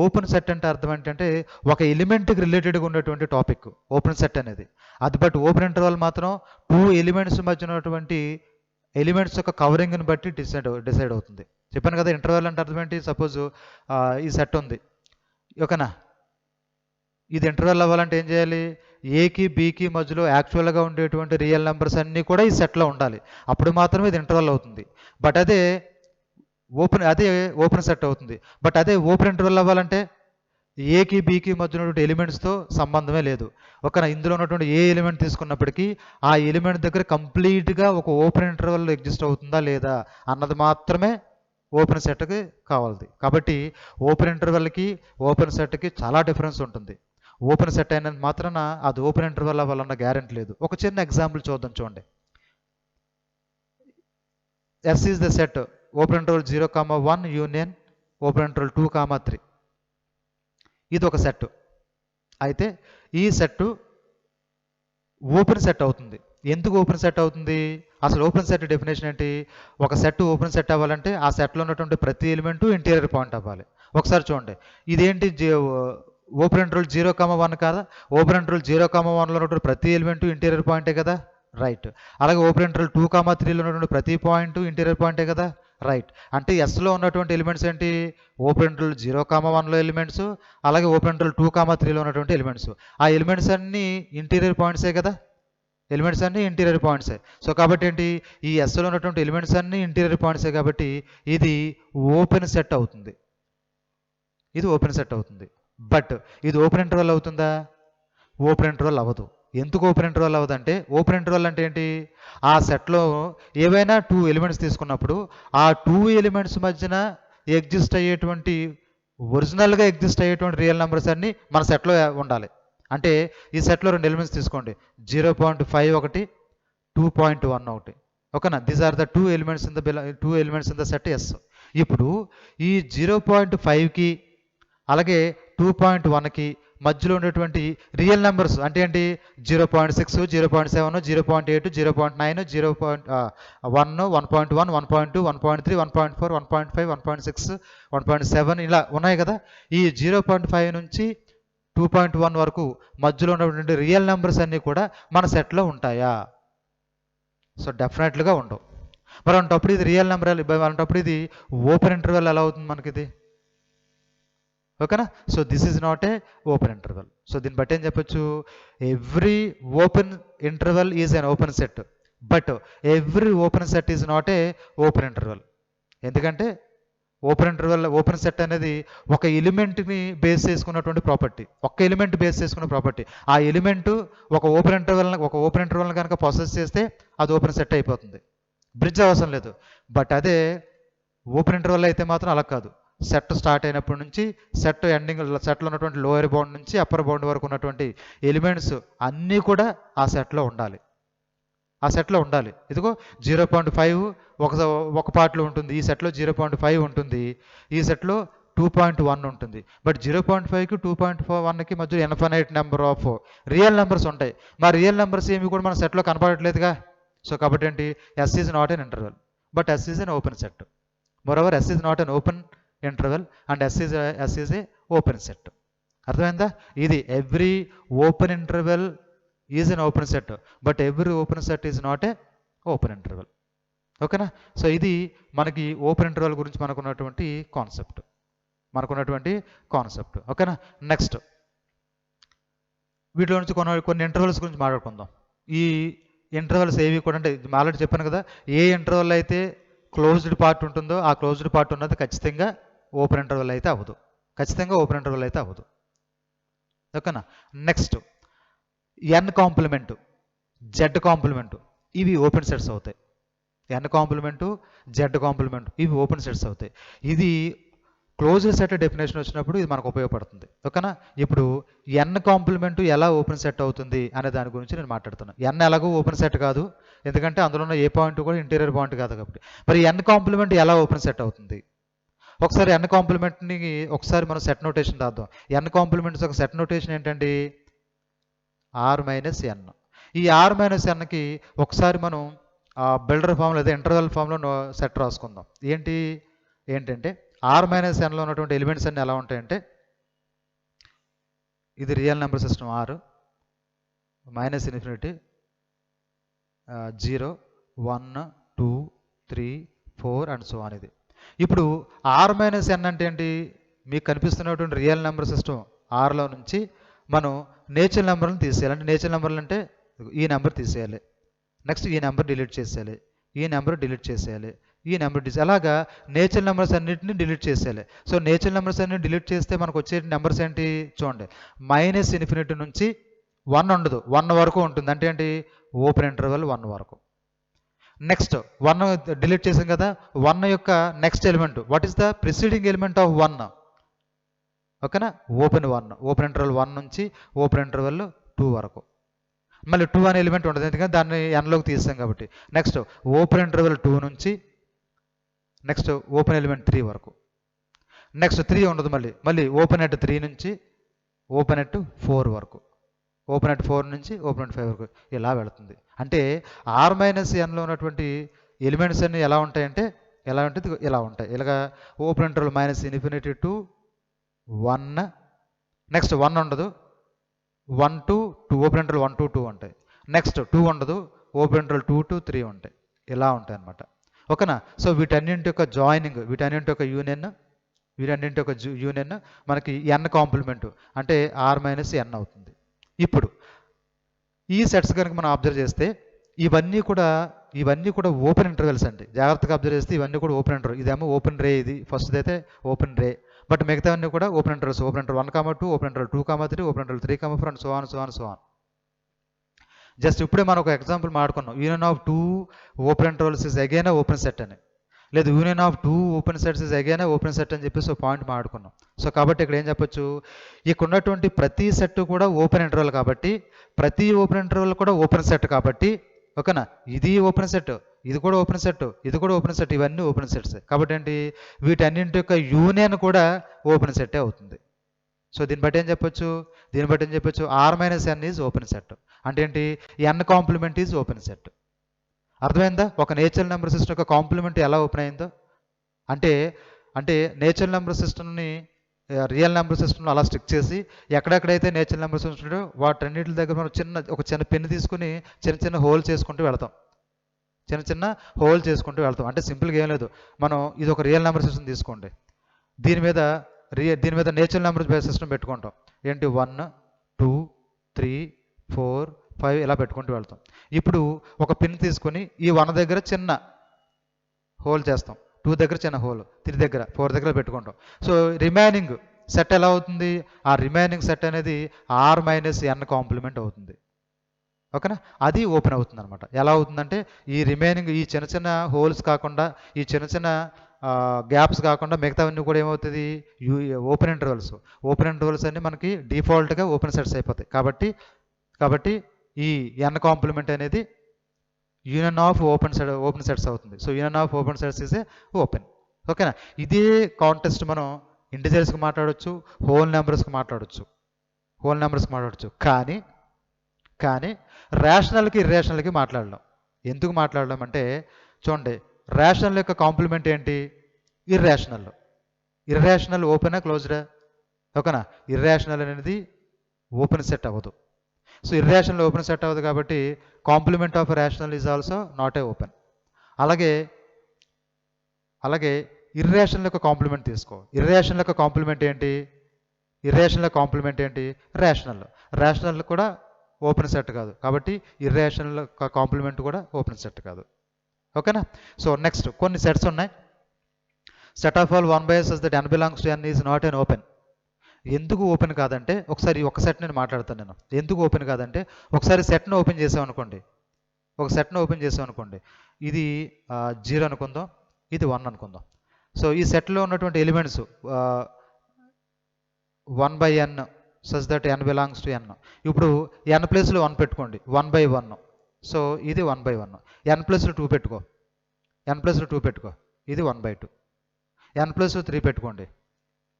ఓపెన్ సెట్ అంటే అర్థం ఏంటంటే ఒక ఎలిమెంట్కి రిలేటెడ్గా ఉన్నటువంటి టాపిక్ ఓపెన్ సెట్ అనేది. అది బట్ ఓపెన్ ఇంటర్వెల్ మాత్రం 2 ఎలిమెంట్స్ మధ్య ఉన్నటువంటి ఎలిమెంట్స్ యొక్క కవరింగ్ని బట్టి డిసైడ్ అవుతుంది. చెప్పాను కదా, ఇంటర్వెల్ అంటే అర్థం ఏంటి? సపోజ్ ఈ సెట్ ఉంది, ఓకేనా, ఇది ఇంటర్వెల్ అవ్వాలంటే ఏం చేయాలి? ఏకి బీకి మధ్యలో యాక్చువల్గా ఉండేటువంటి రియల్ నెంబర్స్ అన్నీ కూడా ఈ సెట్లో ఉండాలి, అప్పుడు మాత్రమే ఇది ఇంటర్వెల్ అవుతుంది. బట్ అదే ఓపెన్ సెట్ అవుతుంది. బట్ అదే ఓపెన్ ఇంటర్వెల్ అవ్వాలంటే ఏకి బీకి మధ్య ఉన్నటువంటి ఎలిమెంట్స్తో సంబంధమే లేదు. ఇందులో ఉన్నటువంటి ఏ ఎలిమెంట్ తీసుకున్నప్పటికీ ఆ ఎలిమెంట్ దగ్గర కంప్లీట్గా ఒక ఓపెన్ ఇంటర్వెల్ ఎగ్జిస్ట్ అవుతుందా లేదా అన్నది మాత్రమే ఓపెన్ సెట్కి కావాలి. కాబట్టి ఓపెన్ ఇంటర్వెల్కి ఓపెన్ సెట్కి చాలా డిఫరెన్స్ ఉంటుంది. ఓపెన్ సెట్ అయినంత మాత్రాన అది ఓపెన్ ఇంటర్వెల్ అవ్వాలన్న గ్యారెంటీ లేదు. ఒక చిన్న ఎగ్జాంపుల్ చూద్దాం, చూడండి. S is the set open interval 0,1 union open interval 2,3. ఇది ఒక సెట్. అయితే ఈ సెట్ ఓపెన్ సెట్ అవుతుంది. ఎందుకు ఓపెన్ సెట్ అవుతుంది? అసలు ఓపెన్ సెట్ డెఫినేషన్ ఏంటి? ఒక సెట్ ఓపెన్ సెట్ అవ్వాలంటే ఆ సెట్లో ఉన్నటువంటి ప్రతి ఎలిమెంటు ఇంటీరియర్ పాయింట్ అవ్వాలి. ఒకసారి చూడండి, ఇదేంటి ఓపెన్ ఇంటర్వల్ 0,1 కాదా? ఓపెన్ ఇంటర్వల్ 0,1లో ఉన్నటువంటి ప్రతి ఎలిమెంటు ఇంటీరియర్ పాయింటే కదా, రైట్. అలాగే ఓపెన్ ఇంటర్వల్ 2,3లో ఉన్నటువంటి ప్రతి పాయింట్ ఇంటీరియర్ పాయింటే కదా, రైట్. అంటే ఎస్లో ఉన్నటువంటి ఎలిమెంట్స్ ఏంటి? ఓపెన్ ఇంటర్వల్ 0,1లో ఎలిమెంట్స్, అలాగే ఓపెన్ ఇంటర్వల్ 2,3లో ఉన్నటువంటి ఎలిమెంట్స్. ఆ ఎలిమెంట్స్ అన్నీ ఇంటీరియర్ పాయింట్సే కదా, ఎలిమెంట్స్ అన్నీ ఇంటీరియర్ పాయింట్సే. సో కాబట్టి ఏంటి, ఈ ఎస్లో ఉన్నటువంటి ఎలిమెంట్స్ అన్నీ ఇంటీరియర్ పాయింట్సే కాబట్టి ఇది ఓపెన్ సెట్ అవుతుంది. ఇది ఓపెన్ సెట్ అవుతుంది. బట్ ఇది ఓపెన్ ఇంటర్వల్ అవుతుందా? ఓపెన్ ఇంటర్వల్ అవ్వదు. ఎందుకు ఓపెన్ ఇంటర్వల్ అవ్వదంటే, ఓపెన్ ఇంటర్వల్ అంటే ఏంటి? ఆ సెట్లో ఏవైనా 2 ఎలిమెంట్స్ తీసుకున్నప్పుడు ఆ 2 ఎలిమెంట్స్ మధ్యన ఎగ్జిస్ట్ అయ్యేటువంటి ఒరిజినల్గా ఎగ్జిస్ట్ అయ్యేటువంటి రియల్ నెంబర్స్ అన్నీ మన సెట్లో ఉండాలి. అంటే ఈ సెట్లో 2 ఎలిమెంట్స్ తీసుకోండి, 0.5 ఒకటి, 2.1 ఒకటి. ఓకేనా? These are the 2 elements in the set S. ఇప్పుడు ఈ 0.5కి అలాగే 2.1కి మధ్యలో ఉండేటువంటి రియల్ నెంబర్స్ అంటే ఏంటి? 0.6, 0.7, 0.8, 0.9, 0.1, 1.1, 1.2, 1.3, 1.4, 1.5, 1.6, 1.7 ఇలా ఉన్నాయి కదా. ఈ 0.5 నుంచి 2.1 వరకు మధ్యలో ఉన్నటువంటి రియల్ నెంబర్స్ అన్నీ కూడా మన సెట్లో ఉంటాయా? సో డెఫినెట్లుగా ఉండవు. మరి అలాంటప్పుడు ఇది రియల్ నెంబర్, అలాంటప్పుడు ఇది ఓపెన్ ఇంటర్వెల్ ఎలా అవుతుంది మనకి ఇది? ఓకేనా? So this is not a open interval. So దీన్ని బట్టి ఏం చెప్పొచ్చు? Every open interval is an open set, but every open set is not a open interval. ఎందుకంటే ఓపెన్ సెట్ అనేది ఒక ఎలిమెంట్ని బేస్ చేసుకున్నటువంటి ప్రాపర్టీ, ఒక్క ఎలిమెంట్ బేస్ చేసుకున్న ప్రాపర్టీ. ఆ ఎలిమెంట్ ఒక ఓపెన్ ఇంటర్వెల్ని కనుక పొసెస్ చేస్తే అది ఓపెన్ సెట్ అయిపోతుంది, బ్రిడ్జ్ అవసరం లేదు. బట్ అదే ఓపెన్ ఇంటర్వెల్ అయితే మాత్రం అలా కాదు. సెట్ స్టార్ట్ అయినప్పటి నుంచి సెట్ ఎండింగ్, సెట్లో ఉన్నటువంటి లోయర్ బౌండ్ నుంచి అప్పర్ బౌండ్ వరకు ఉన్నటువంటి ఎలిమెంట్స్ అన్నీ కూడా ఆ సెట్లో ఉండాలి. ఇదిగో 0.5 ఒక పార్ట్లో ఉంటుంది, ఈ సెట్లో 0.5 ఉంటుంది, ఈ సెట్లో 2.1 ఉంటుంది. బట్ 0.5కి 2.1కి మధ్య infinite number of real numbers ఉంటాయి. మరి రియల్ నెంబర్స్ ఏమి కూడా మన సెట్లో కనపడట్లేదుగా. సో కాబట్టి ఏంటి, S is not an interval, but S is an open set. Moreover S is not an open interval and S is a open set. అర్థమైందా? ఇది every open interval is an open set, but every open set is not a open interval. ఓకేనా? So ఇది మనకి open interval గురించి మనకున్నటువంటి concept. ఓకేనా? Next వీటిలో నుంచి కొన్ని ఇంటర్వెల్స్ గురించి మాట్లాడుకుందాం. ఈ ఇంటర్వెల్స్ ఏవి కూడా అంటే ఆల్రెడీ చెప్పాను కదా, ఏ ఇంటర్వెల్ అయితే క్లోజ్డ్ పార్ట్ ఉంటుందో ఆ క్లోజ్డ్ పార్ట్ ఉన్నది ఖచ్చితంగా ఓపెన్ ఇంటర్వెల్ అయితే అవ్వదు. ఓకేనా? నెక్స్ట్ ఎన్ కాంప్లిమెంట్, జెడ్ కాంప్లిమెంట్, ఇవి ఓపెన్ సెట్స్ అవుతాయి. ఎన్ కాంప్లిమెంట్, జెడ్ కాంప్లిమెంట్ ఇవి ఓపెన్ సెట్స్ అవుతాయి. ఇది క్లోజ్డ్ సెట్ డెఫినేషన్ వచ్చినప్పుడు ఇది మనకు ఉపయోగపడుతుంది. ఓకేనా? ఇప్పుడు ఎన్ కాంప్లిమెంట్ ఎలా ఓపెన్ సెట్ అవుతుంది అనే దాని గురించి నేను మాట్లాడుతున్నాను. ఎన్ ఎలాగో ఓపెన్ సెట్ కాదు, ఎందుకంటే అందులో ఉన్న ఏ పాయింట్ కూడా ఇంటీరియర్ పాయింట్ కాదు కాబట్టి. మరి ఎన్ కాంప్లిమెంట్ ఎలా ఓపెన్ సెట్ అవుతుంది? ఒకసారి ఎన్ కాంప్లిమెంట్ని ఒకసారి మనం సెట్ నోటేషన్ రాద్దాం. ఎన్ కాంప్లిమెంట్స్ ఒక సెట్ నోటేషన్ ఏంటండి? ఆర్ మైనస్ ఎన్. ఈ ఆర్ మైనస్ ఎన్కి ఒకసారి మనం బిల్డర్ ఫామ్లో లేదా ఇంటర్వెల్ ఫామ్లో సెట్ రాసుకుందాం. ఏంటంటే ఆర్ మైనస్ ఎన్లో ఉన్నటువంటి ఎలిమెంట్స్ అన్నీ ఎలా ఉంటాయంటే, ఇది real number system R, minus infinity, 0, 1, 2, 3, 4 and so on. ఇది ఇప్పుడు ఆర్ మైనస్ ఎన్ అంటే ఏంటి? మీకు కనిపిస్తున్నటువంటి రియల్ నెంబర్ సిస్టమ్ ఆర్లో నుంచి మనం నేచురల్ నెంబర్లను తీసేయాలి. అంటే నేచురల్ నెంబర్లు అంటే ఈ నెంబర్ తీసేయాలి, నెక్స్ట్ ఈ నెంబర్ డిలీట్ చేసేయాలి, ఈ నెంబర్ డిలీట్ చేసేయాలి, ఈ నెంబర్ అలాగా నేచురల్ నెంబర్స్ అన్నింటినీ డిలీట్ చేసేయాలి. సో నేచురల్ నెంబర్స్ అన్ని డిలీట్ చేస్తే మనకు వచ్చే నెంబర్స్ ఏంటి చూడండి, మైనస్ ఇన్ఫినిటీ నుంచి 1 ఉండదు, 1 వరకు ఉంటుంది. అంటే ఏంటి? ఓపెన్ ఇంటర్వెల్ 1 వరకు. నెక్స్ట్ 1 డిలీట్ చేసాం కదా, 1 యొక్క next element, what is the preceding element of 1? ఓకేనా? ఓపెన్ ఇంటర్వెల్ 1 నుంచి ఓపెన్ ఇంటర్వెల్ 2 వరకు. మళ్ళీ 2 అనే ఎలిమెంట్ ఉండదు, ఎందుకంటే దాన్ని ఎన్లోకి తీసాం కాబట్టి. నెక్స్ట్ ఓపెన్ ఇంటర్వెల్ 2 నుంచి నెక్స్ట్ ఓపెన్ ఎలిమెంట్ 3 వరకు. నెక్స్ట్ 3 ఉండదు, మళ్ళీ ఓపెన్ ఎట్ 3 నుంచి ఓపెన్ ఎట్ 4 వరకు. ఓపెన్ అట్ 4 నుంచి ఓపెన్ అట్ 5 వరకు ఇలా వెళుతుంది. అంటే R-Nలో ఉన్నటువంటి ఎలిమెంట్స్ అన్నీ ఎలా ఉంటాయంటే ఎలా ఉంటుంది, ఇలా ఉంటాయి. ఇలాగా ఓపెన్ ఇంటర్వల్ -∞ టు 1, నెక్స్ట్ 1 ఉండదు, 1 to 2, ఓపెన్ ఇంటర్వల్ 1 to 2 ఉంటాయి. నెక్స్ట్ 2 ఉండదు, ఓపెన్ ఇంటర్వల్ 2 to 3 ఉంటాయి. ఇలా ఉంటాయి అన్నమాట. ఓకేనా? సో వీటన్నింటి యొక్క జాయినింగ్, వీటన్నింటి యొక్క యూనియన్ మనకి n కాంప్లిమెంట్ అంటే R-n అవుతుంది. ఇప్పుడు ఈ సెట్స్ కనుక మనం అబ్జర్వ్ చేస్తే ఇవన్నీ కూడా ఓపెన్ ఇంటర్వెల్స్ అండి. జాగ్రత్తగా అబ్జర్వ్ చేస్తే ఇవన్నీ కూడా ఓపెన్ ఇంటర్వెల్. ఇదేమో ఓపెన్ రే, ఇది ఫస్ట్ అయితే ఓపెన్ రే, బట్ మిగతావన్నీ కూడా open intervals. Open interval 1, 2, open interval 2, 3, open interval 3, 4 so on. Just ఇప్పుడే మనం ఒక ఎగ్జాంపుల్ మాట్లాడుకున్నాం. Union of 2 open intervals is again open set అని, లేదు union of 2 open sets is again open set అని చెప్పేసి ఒక పాయింట్ మాట్లాడుకున్నాం. సో కాబట్టి ఇక్కడ ఏం చెప్పొచ్చు, ఇక్కడ ఉన్నటువంటి ప్రతి సెట్ కూడా ఓపెన్ ఇంటర్వల్ కాబట్టి, ప్రతి ఓపెన్ ఇంటర్వల్ కూడా ఓపెన్ సెట్ కాబట్టి, ఓకేనా, ఇది ఓపెన్ సెట్, ఇది కూడా ఓపెన్ సెట్, ఇది కూడా ఓపెన్ సెట్, ఇవన్నీ ఓపెన్ సెట్స్ కాబట్టి ఏంటి, వీటన్నింటి యొక్క యూనియన్ కూడా ఓపెన్ సెట్టే అవుతుంది. సో దీన్ని బట్టి ఏం చెప్పొచ్చు, R-n ఈజ్ ఓపెన్ సెట్. అంటే ఏంటి, n complement is open set. అర్థమైందా? ఒక నేచురల్ నెంబర్ సిస్టమ్ యొక్క కాంప్లిమెంట్ ఎలా ఓపెన్ అయిందో, అంటే నేచురల్ నెంబర్ సిస్టమ్ని రియల్ నెంబర్ సిస్టమ్లో అలా స్టిక్ చేసి ఎక్కడెక్కడైతే నేచురల్ నెంబర్ సిస్టమ్ ఉంటుందో వాటన్నిటి దగ్గర మనం ఒక చిన్న పెన్ను తీసుకుని చిన్న హోల్ చేసుకుంటూ వెళ్తాం, అంటే సింపుల్గా ఏం లేదు. మనం ఇది ఒక రియల్ నెంబర్ సిస్టమ్ తీసుకోండి, దీని మీద నేచురల్ నెంబర్ సిస్టమ్ పెట్టుకుంటాం. ఏంటి 1, 2, 3, 4, 5 ఇలా పెట్టుకుంటూ వెళ్తాం. ఇప్పుడు ఒక పిన్ తీసుకొని ఈ 1 దగ్గర చిన్న హోల్ చేస్తాం, 2 దగ్గర చిన్న హోల్, 3 దగ్గర 4 దగ్గర పెట్టుకుంటాం. సో రిమైనింగ్ సెట్ ఎలా అవుతుంది, ఆ రిమైనింగ్ సెట్ అనేది R-n కాంప్లిమెంట్ అవుతుంది. ఓకేనా, అది ఓపెన్ అవుతుంది అనమాట. ఎలా అవుతుందంటే ఈ రిమైనింగ్ ఈ చిన్న హోల్స్ కాకుండా, ఈ చిన్న గ్యాప్స్ కాకుండా మిగతావన్నీ కూడా ఏమవుతుంది, ఓపెన్ ఇంటర్వల్స్ అన్నీ మనకి డిఫాల్ట్గా ఓపెన్ సెట్స్ అయిపోతాయి. కాబట్టి ఈ n కాంప్లిమెంట్ అనేది యూనియన్ ఆఫ్ ఓపెన్ సెట్స్ అవుతుంది. So union of open sets is a open. ఓకేనా, ఇదే కాంటెస్ట్ మనం ఇంటిజర్స్కి మాట్లాడవచ్చు, హోల్ నెంబర్స్కి మాట్లాడవచ్చు, కానీ రేషనల్కి ఇర్రేషనల్కి మాట్లాడలేం. ఎందుకు మాట్లాడలేం అంటే చూడండి, రేషనల్ యొక్క కాంప్లిమెంట్ ఏంటి, ఇర్రేషనల్ ఓపెనా క్లోజ్డా, ఓకేనా, ఇర్రేషనల్ అనేది ఓపెన్ సెట్ అవ్వదు. సో ఇర్రేషనల్ ఓపెన్ సెట్ అవ్వదు కాబట్టి complement of rational is also not a open. అలాగే ఇర్రేషనల్ యొక్క కాంప్లిమెంట్ తీసుకో, ఇర్రేషనల్ యొక్క కాంప్లిమెంట్ ఏంటి, రేషనల్ కూడా ఓపెన్ సెట్ కాదు కాబట్టి ఇర్రేషనల్ యొక్క కాంప్లిమెంట్ కూడా ఓపెన్ సెట్ కాదు. ఓకేనా, సో నెక్స్ట్ కొన్ని సెట్స్ ఉన్నాయి. Set of all 1/s such that n belongs to n is not an open. ఎందుకు ఓపెన్ కాదంటే ఒకసారి ఒక సెట్ నేను మాట్లాడతాను. నేను ఎందుకు ఓపెన్ కాదంటే ఒకసారి సెట్ను ఓపెన్ చేసామనుకోండి, ఇది 0 అనుకుందాం, ఇది 1 అనుకుందాం. సో ఈ సెట్లో ఉన్నటువంటి elements 1/n such that n belongs to n. ఇప్పుడు n ప్లేస్లో 1 పెట్టుకోండి, 1/1. సో ఇది 1/1. n ప్లస్లో 2 పెట్టుకో, ఇది 1/2. n ప్లస్లో 3 పెట్టుకోండి,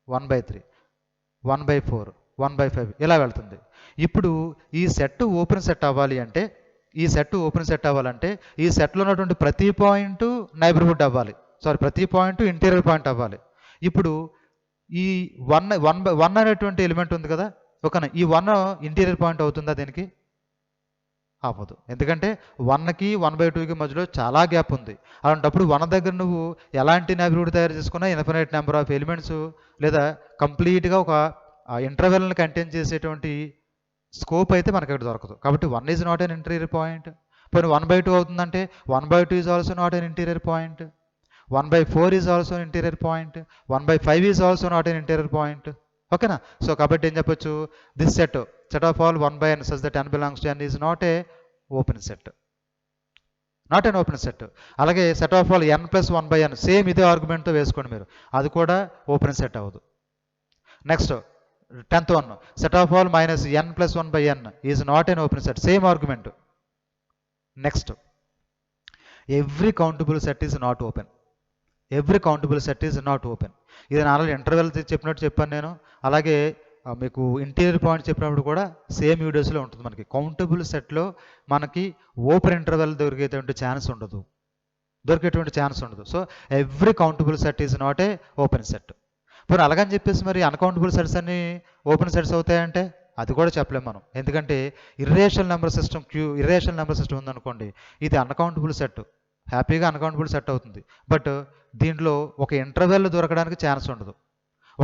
1/3, 1/4, 1/5 ఇలా వెళ్తుంది. ఇప్పుడు ఈ సెట్ ఓపెన్ సెట్ అవ్వాలి అంటే ఈ సెట్లో ఉన్నటువంటి ప్రతి పాయింట్ నైబర్హుడ్ అవ్వాలి, ప్రతి పాయింట్ ఇంటీరియర్ పాయింట్ అవ్వాలి. ఇప్పుడు ఈ 1 అనేటువంటి ఎలిమెంట్ ఉంది కదా, ఓకేనా, ఈ 1 ఇంటీరియర్ పాయింట్ అవుతుందా, దీనికి అవ్వదు. ఎందుకంటే 1కి 1/2కి మధ్యలో చాలా గ్యాప్ ఉంది. అలాంటప్పుడు 1 దగ్గర నువ్వు ఎలాంటి నైబర్హుడ్ తయారు చేసుకున్నా ఇన్ఫినైట్ నెంబర్ ఆఫ్ ఎలిమెంట్స్ లేదా కంప్లీట్గా ఒక ఇంటర్వెల్ని కంటైన్ చేసేటువంటి స్కోప్ అయితే మనకి ఇక్కడ దొరకదు. కాబట్టి 1 is not an interior point. పోనీ 1/2 అవుతుందంటే 1/2 is also not an interior point, 1/4 is also interior point, 1/5 is also not an interior point. ఓకేనా, సో కాబట్టి ఏం చెప్పొచ్చు, this set of all 1/n such that n belongs to n is not a open set, అలాగే set of all n + 1/n same ఇదే ఆర్గ్యుమెంట్తో వేసుకోండి మీరు, అది కూడా ఓపెన్ సెట్ అవ్వదు. Next 10th one, set of all -n + 1/n is not an open set, same argument. Next every countable set is not open, ఇది already interval చెప్పినట్టు చెప్పాను నేను. అలాగే మీకు ఇంటీరియర్ పాయింట్ చెప్పినప్పుడు కూడా సేమ్ వీడియోస్లో ఉంటుంది. మనకి కౌంటబుల్ సెట్లో మనకి ఓపెన్ ఇంటర్వెల్ దొరికేటువంటి ఛాన్స్ ఉండదు, so every countable set is not a open set. మరి అలాగని చెప్పేసి మరి అన్కౌంటబుల్ సెట్స్ అన్ని ఓపెన్ సెట్స్ అవుతాయంటే అది కూడా చెప్పలేము మనం. ఎందుకంటే ఇర్రేషనల్ నెంబర్ సిస్టమ్ ఉందనుకోండి, ఇది అన్కౌంటబుల్ సెట్, హ్యాపీగా అన్కౌంటబుల్ సెట్ అవుతుంది. బట్ దీంట్లో ఒక ఇంటర్వెల్ దొరకడానికి ఛాన్స్ ఉండదు,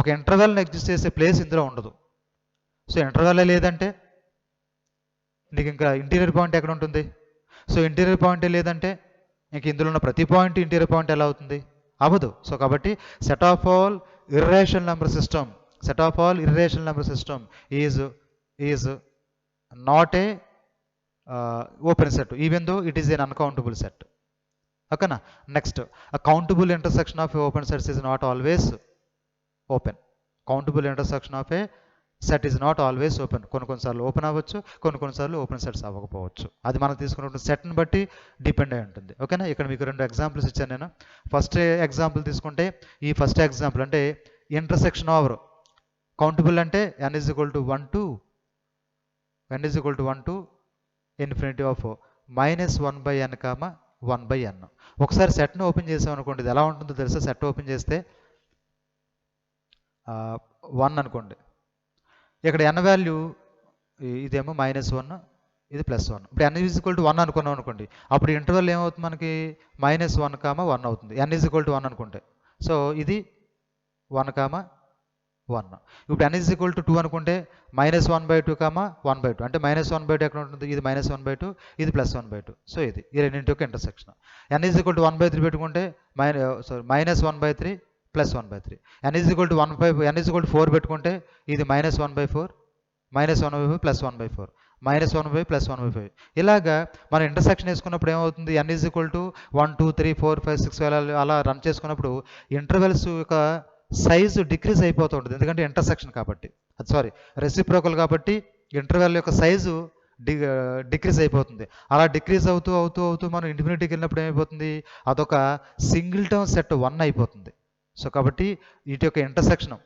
ఒక ఇంటర్వెల్ని ఎగ్జిస్ట్ చేసే ప్లేస్ ఇందులో ఉండదు. సో ఇంటర్వెల్ లేదంటే నీకు ఇంకా ఇంటీరియర్ పాయింట్ ఎక్కడ ఉంటుంది? సో ఇంటీరియర్ పాయింటే లేదంటే ఇంక ఇందులో ఉన్న ప్రతి పాయింట్ ఇంటీరియర్ పాయింట్ ఎలా అవుతుంది? అవ్వదు. సో కాబట్టి set of all irrational number system is not a open set even though it is an uncountable set. ఓకేనా? Next, countable intersection of open sets is not always open. Countable intersection of a set is not always open. కొన్నిసార్లు open అవ్వచ్చు, కొన్నిసార్లు open sets అవ్వకపోవచ్చు. అది మనం తీసుకున్న సెట్ని బట్టి డిపెండ్ అయి ఉంటుంది. ఓకేనా? ఇక్కడ మీకు 2 ఎగ్జాంపుల్స్ ఇచ్చాను నేను. ఫస్ట్ ఎగ్జాంపుల్ తీసుకుంటే, ఈ ఫస్ట్ ఎగ్జాంపుల్ అంటే ఇంటర్సెక్షన్ ఆఫ్ కౌంటబుల్ అంటే n is equal to 1 to infinity of -1/n, 1/n. ఒకసారి సెట్ని ఓపెన్ చేసాం అనుకోండి, ఇది ఎలా ఉంటుందో తెలుసా? సెట్ ఓపెన్ చేస్తే 1 అనుకోండి, ఇక్కడ n వాల్యూ ఇదేమో -1, ఇది +1. ఇప్పుడు n is equal to 1 అనుకున్నాం అనుకోండి, అప్పుడు ఇంటర్వెల్ ఏమవుతుంది మనకి? -1, 1 అవుతుంది, n is equal to 1 అనుకుంటే. సో ఇది 1, 1. ఇప్పుడు n is equal to 2 అనుకుంటే -1/2, 1/2. అంటే -1/2 ఎక్కడ ఉంటుంది? ఇది -1/2, ఇది +1/2. సో ఇది ఈ రెండింటి యొక్క intersection. n is equal to 1/3 పెట్టుకుంటే -1/3 +1/3. n is equal to 4 పెట్టుకుంటే ఇది -1/4 +1/4 -1/+1/5. ఇలాగా మనం ఇంటర్సెక్షన్ వేసుకున్నప్పుడు ఏమవుతుంది? n is equal to 1 2 3 4 5 6 అలా రన్ చేసుకున్నప్పుడు ఇంటర్వెల్స్ యొక్క సైజు డిక్రీజ్ అయిపోతూ ఉంటుంది. ఎందుకంటే ఇంటర్సెక్షన్ కాబట్టి, రెసిప్రోకల్ కాబట్టి ఇంటర్వెల్ యొక్క సైజు డిక్రీజ్ అయిపోతుంది. అలా డిక్రీజ్ అవుతూ మనం ఇన్ఫినిటీకి వెళ్ళినప్పుడు ఏమైపోతుంది? అదొక సింగిల్ టర్మ్ సెట్ 1 అయిపోతుంది. సో కాబట్టి వీటి యొక్క intersection,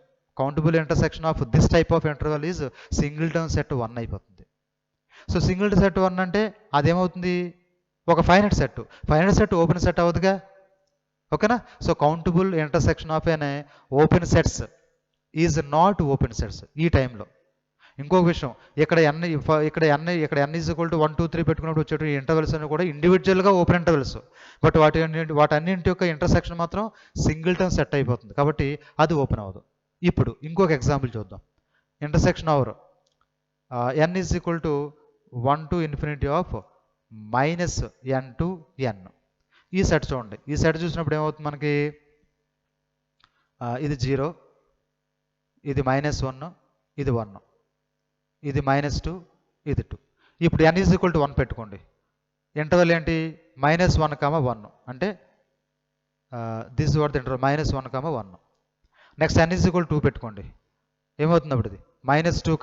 countable intersection of this type of interval is single term set 1 అయిపోతుంది. సో సింగిల్ సెట్ 1 అంటే అదేమవుతుంది? ఒక ఫైనైట్ సెట్ ఓపెన్ సెట్ అవుతుందిగా. ఓకేనా? So countable intersection of an open sets is not open sets ఈ టైంలో. ఇంకొక విషయం, ఇక్కడ n is equal to 1 2 3 పెట్టుకున్నప్పుడు వచ్చేటువంటి ఇంటర్వెల్స్ అన్ని కూడా ఇండివిజువల్గా ఓపెన్ ఇంటర్వెల్స్, బట్ వాటన్నింటి యొక్క ఇంటర్సెక్షన్ మాత్రం సింగిల్ టర్మ్ సెట్ అయిపోతుంది, కాబట్టి అది ఓపెన్ అవ్వదు. ఇప్పుడు ఇంకొక ఎగ్జాంపుల్ చూద్దాం. Intersection of n is equal to 1 to infinity of -n to n. ఈ సెట్ చూడండి. ఈ సెట్ చూసినప్పుడు ఏమవుతుంది మనకి? ఇది 0, ఇది -1, ఇది 1, ఇది -2, ఇది 2. ఇప్పుడు n is equal to 1 పెట్టుకోండి. ఇంటర్వెల్ ఏంటి? -1, 1. అంటే this what the interval -1, 1. Next n is equal to 2 పెట్టుకోండి. ఏమవుతుంది అప్పుడు? ఇది -2,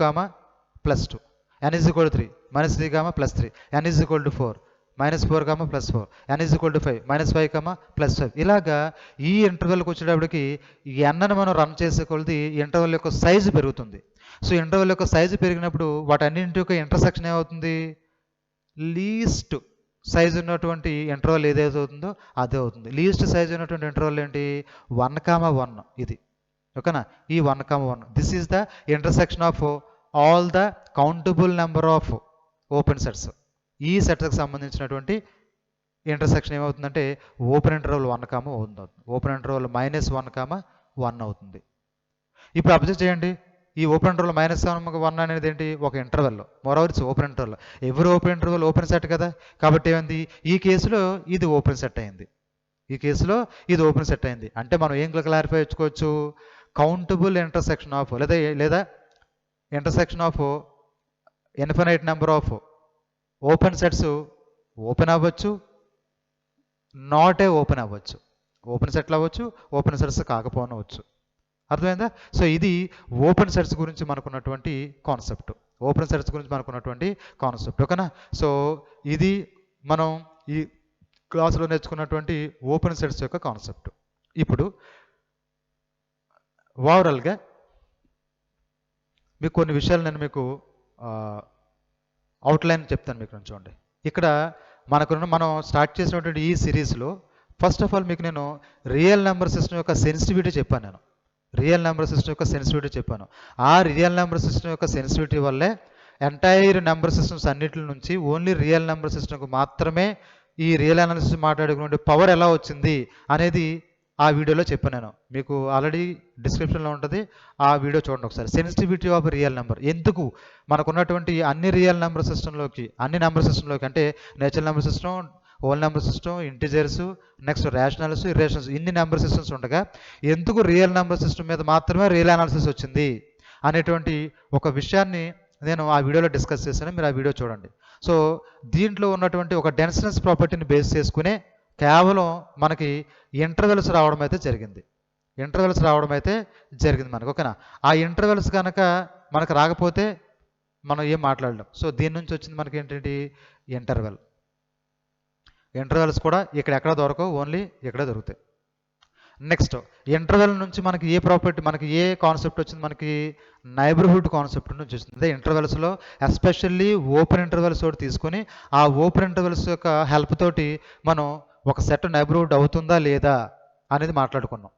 +2. n is equal to 3, -3, +3. n is equal to 4, -4, +4. n is equal to 5, -5, +5. ఇలాగా ఈ ఇంటర్వెల్కి వచ్చేటప్పటికి ఈ n మనం రన్ చేసే కొలది ఇంటర్వెల్ యొక్క సైజు పెరుగుతుంది. సో ఇంటర్వెల్ యొక్క సైజు పెరిగినప్పుడు వాటన్నింటి యొక్క ఇంటర్సెక్షన్ ఏమవుతుంది? లీస్ట్ సైజు ఉన్నటువంటి ఇంటర్వెల్ ఏదైతే అవుతుందో అదే అవుతుంది. లీస్ట్ సైజు ఉన్నటువంటి ఇంటర్వెల్ ఏంటి? 1, 1. ఇది ఓకేనా? ఈ 1, 1. This is the intersection of all the countable number of open sets. ఈ సెట్కి సంబంధించినటువంటి ఇంటర్సెక్షన్ ఏమవుతుందంటే ఓపెన్ ఇంటర్వల్ 1, 1 అవుతుంది. ఓపెన్ ఇంటర్వల్ -1, 1 అవుతుంది. ఇప్పుడు అబ్జర్వ్ చేయండి, ఈ ఓపెన్ ఇంటర్వల్ -1 అనేది ఏంటి? ఒక interval. Moreover it's open interval. ఎవరి ఓపెన్ ఇంటర్వల్ ఓపెన్ సెట్ కదా, కాబట్టి ఏమైంది? ఈ కేసులో ఇది ఓపెన్ సెట్ అయింది. అంటే మనం ఏం క్లారిఫై చేసుకోవచ్చు? కౌంటబుల్ ఇంటర్సెక్షన్ ఆఫ్ లేదా intersection of infinite number of open sets open అవ్వచ్చు, నాట్ ఏ ఓపెన్ అవ్వచ్చు. ఓపెన్ సెట్లు అవ్వచ్చు, ఓపెన్ సెట్స్ కాకపోనవచ్చు. అర్థమైందా? సో ఇది ఓపెన్ సెట్స్ గురించి మనకున్నటువంటి కాన్సెప్ట్. ఓకేనా? సో ఇది మనం ఈ క్లాసులో నేర్చుకున్నటువంటి ఓపెన్ సెట్స్ యొక్క కాన్సెప్ట్. ఇప్పుడు ఓవరాల్గా మీకు కొన్ని విషయాలు నేను మీకు అవుట్లైన్ చెప్తాను మీకు చూడండి. ఇక్కడ మనం స్టార్ట్ చేసినటువంటి ఈ సిరీస్లో ఫస్ట్ ఆఫ్ ఆల్ మీకు నేను రియల్ నెంబర్ సిస్టమ్ యొక్క సెన్సిటివిటీ చెప్పాను. నేను రియల్ నెంబర్ సిస్టమ్ యొక్క సెన్సిటివిటీ చెప్పాను. ఆ రియల్ నెంబర్ సిస్టమ్ యొక్క సెన్సిటివిటీ వల్లే ఎంటైర్ నెంబర్ సిస్టమ్స్ అన్నిటి నుంచి ఓన్లీ రియల్ నెంబర్ సిస్టమ్కి మాత్రమే ఈ రియల్ అనాలిసిస్ మాట్లాడుకునే పవర్ ఎలా వచ్చింది అనేది ఆ వీడియోలో చెప్పాను. నేను మీకు ఆల్రెడీ డిస్క్రిప్షన్లో ఉంటుంది, ఆ వీడియో చూడండి ఒకసారి. సెన్సిటివిటీ ఆఫ్ రియల్ నెంబర్ ఎందుకు మనకున్నటువంటి అన్ని రియల్ నెంబర్ సిస్టంలోకి, అన్ని నెంబర్ సిస్టంలోకి అంటే natural number system, whole number system, integers, next rationals, irrationals, ఇన్ని నెంబర్ సిస్టమ్స్ ఉండగా ఎందుకు రియల్ నెంబర్ సిస్టమ్ మీద మాత్రమే రియల్ అనాలిసిస్ వచ్చింది అనేటువంటి ఒక విషయాన్ని నేను ఆ వీడియోలో డిస్కస్ చేశాను. మీరు ఆ వీడియో చూడండి. సో దీంట్లో ఉన్నటువంటి ఒక డెన్స్నెస్ ప్రాపర్టీని బేస్ చేసుకునే కేవలం మనకి ఇంటర్వెల్స్ రావడం అయితే జరిగింది. మనకు ఓకేనా. ఆ ఇంటర్వెల్స్ కనుక మనకు రాకపోతే మనం ఏం మాట్లాడలేం. సో దీని నుంచి వచ్చింది మనకి ఏంటంటే ఇంటర్వెల్స్ కూడా ఎక్కడ దొరకవు, ఓన్లీ ఇక్కడ దొరుకుతాయి. నెక్స్ట్ ఇంటర్వెల్ నుంచి మనకి ఏ ప్రాపర్టీ, మనకి ఏ కాన్సెప్ట్ వచ్చింది, మనకి నైబర్హుడ్ కాన్సెప్ట్ నుంచి వచ్చింది. ఇంటర్వెల్స్లో ఎస్పెషల్లీ ఓపెన్ ఇంటర్వెల్స్ తోటి తీసుకొని ఆ ఓపెన్ ఇంటర్వెల్స్ యొక్క హెల్ప్ తోటి మనం ఒక సెట్ నైబర్హుడ్ అవుతుందా లేదా అనేది మాట్లాడుకున్నాం.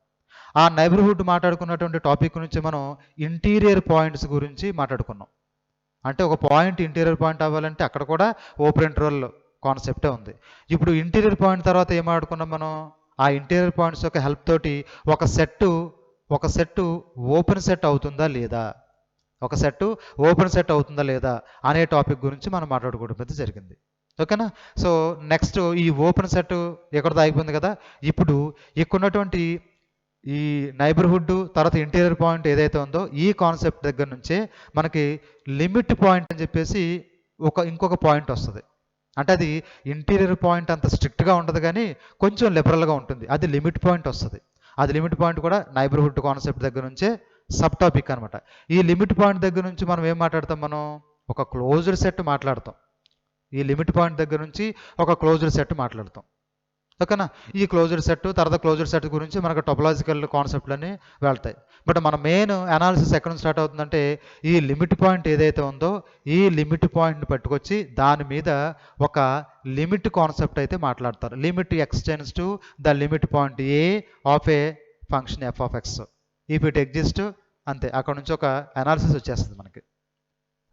ఆ నైబర్హుడ్ మాట్లాడుకున్నటువంటి టాపిక్ నుంచి మనం ఇంటీరియర్ పాయింట్స్ గురించి మాట్లాడుకున్నాం. అంటే ఒక పాయింట్ ఇంటీరియర్ పాయింట్ అవ్వాలంటే అక్కడ కూడా ఓపెన్ ఇంటర్వెల్ కాన్సెప్టే ఉంది. ఇప్పుడు ఇంటీరియర్ పాయింట్ తర్వాత ఏం ఆడుకున్నాం మనం, ఆ ఇంటీరియర్ పాయింట్స్ యొక్క హెల్ప్ తోటి ఒక సెట్ ఓపెన్ సెట్ అవుతుందా లేదా అనే టాపిక్ గురించి మనం మాట్లాడుకోవడం అయితే జరిగింది. ఓకేనా. సో నెక్స్ట్ ఈ ఓపెన్ సెట్ ఎక్కడితో ఆగిపోయింది కదా. ఇప్పుడు ఇక్కడున్నటువంటి ఈ నైబర్హుడ్ తర్వాత ఇంటీరియర్ పాయింట్ ఏదైతే ఉందో ఈ కాన్సెప్ట్ దగ్గర నుంచే మనకి లిమిట్ పాయింట్ అని చెప్పేసి ఇంకొక పాయింట్ వస్తుంది. అంటే అది ఇంటీరియర్ పాయింట్ అంత స్ట్రిక్ట్గా ఉండదు కానీ కొంచెం లిబరల్గా ఉంటుంది. అది లిమిట్ పాయింట్ వస్తుంది. అది లిమిట్ పాయింట్ కూడా నైబర్హుడ్ కాన్సెప్ట్ దగ్గర నుంచే సబ్ టాపిక్ అనమాట. ఈ లిమిట్ పాయింట్ దగ్గర నుంచి మనం ఏం మాట్లాడతాం, మనం ఒక క్లోజ్డ్ సెట్ మాట్లాడతాం. ఈ లిమిట్ పాయింట్ దగ్గర నుంచి ఒక క్లోజ్డ్ సెట్ మాట్లాడతాం. ఓకేనా. ఈ క్లోజ్డ్ సెట్ తర్వాత క్లోజ్డ్ సెట్ గురించి మనకు టోపోలాజికల్ కాన్సెప్ట్లన్నీ వెళ్తాయి. బట్ మన మెయిన్ అనాలిసిస్ ఎక్కడ నుంచి స్టార్ట్ అవుతుందంటే ఈ లిమిట్ పాయింట్ ఏదైతే ఉందో ఈ లిమిట్ పాయింట్ని పట్టుకొచ్చి దాని మీద ఒక లిమిట్ కాన్సెప్ట్ అయితే మాట్లాడతారు. Limit extends to the limit point a of a function f of x if it exist, అంతే. అక్కడ నుంచి ఒక అనాలిసిస్ వచ్చేస్తుంది మనకి.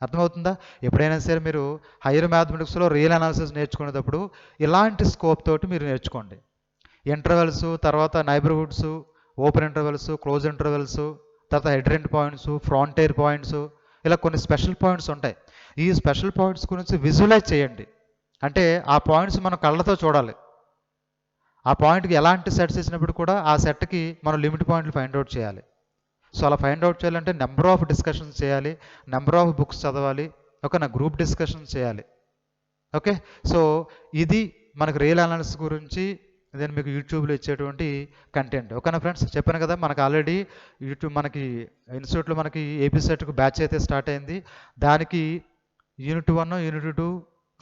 అర్థమవుతుందా. ఎప్పుడైనా సరే మీరు హైయర్ మ్యాథమెటిక్స్లో రియల్ అనాలిసిస్ నేర్చుకునేటప్పుడు ఇలాంటి స్కోప్ తోటి మీరు నేర్చుకోండి. ఇంటర్వెల్స్, తర్వాత neighbourhoods, open intervals, close intervals, తర్వాత హెడ్ ఎండ్ పాయింట్స్, ఫ్రాంటైర్ పాయింట్స్, ఇలా కొన్ని స్పెషల్ పాయింట్స్ ఉంటాయి. ఈ స్పెషల్ పాయింట్స్ గురించి విజువలైజ్ చేయండి. అంటే ఆ పాయింట్స్ మనం కళ్ళతో చూడాలి. ఆ పాయింట్కి ఎలాంటి సెట్స్ ఇచ్చినప్పుడు కూడా ఆ సెట్కి మనం లిమిట్ పాయింట్లు ఫైండ్ అవుట్ చేయాలి. సో అలా ఫైండ్ అవుట్ చేయాలంటే నెంబర్ ఆఫ్ డిస్కషన్స్ చేయాలి, నెంబర్ ఆఫ్ బుక్స్ చదవాలి, ఓకేనా, గ్రూప్ డిస్కషన్స్ చేయాలి. ఓకే. సో ఇది మనకు రియల్ అనాలిసిస్ గురించి నేను మీకు యూట్యూబ్లో ఇచ్చేటువంటి కంటెంట్. ఓకేనా ఫ్రెండ్స్. చెప్పాను కదా మనకు ఆల్రెడీ యూట్యూబ్ మనకి ఇన్స్టిట్యూట్లో మనకి ఏపీ సెట్కు బ్యాచ్ అయితే స్టార్ట్ అయింది. దానికి యూనిట్ 1, యూనిట్ 2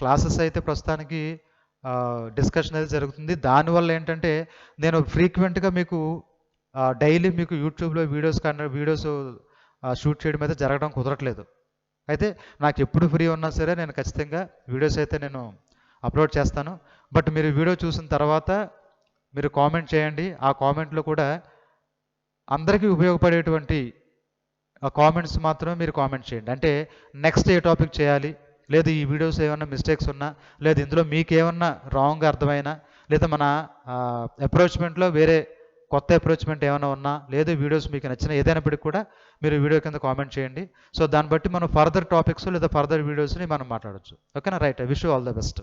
క్లాసెస్ అయితే ప్రస్తుతానికి డిస్కషన్ అయితే జరుగుతుంది. దానివల్ల ఏంటంటే నేను ఫ్రీక్వెంట్గా మీకు డైలీ మీకు యూట్యూబ్లో వీడియోస్ షూట్ చేయడం అయితే జరగడం కుదరట్లేదు. అయితే నాకు ఎప్పుడు ఫ్రీ ఉన్నా సరే నేను ఖచ్చితంగా వీడియోస్ అయితే నేను అప్లోడ్ చేస్తాను. బట్ మీరు వీడియో చూసిన తర్వాత మీరు కామెంట్ చేయండి. ఆ కామెంట్లో కూడా అందరికీ ఉపయోగపడేటువంటి కామెంట్స్ మాత్రమే మీరు కామెంట్ చేయండి. అంటే నెక్స్ట్ ఏ టాపిక్ చేయాలి, లేదు ఈ వీడియోస్ ఏమన్నా మిస్టేక్స్ ఉన్నా, లేదు ఇందులో మీకేమన్నా రాంగ్ అర్థమైనా, లేదా మన అప్రోచ్మెంట్లో వేరే కొత్త అప్రోచ్మెంట్ ఏమైనా ఉన్నా, లేదు వీడియోస్ మీకు నచ్చిన ఏదైనప్పటికీ కూడా మీరు వీడియో కింద కామెంట్ చేయండి. సో దాన్ని బట్టి మనం ఫర్దర్ టాపిక్స్ లేదా ఫర్దర్ వీడియోస్ని మనం మాట్లాడచ్చు. ఓకేనా. Right. I wish you all the best.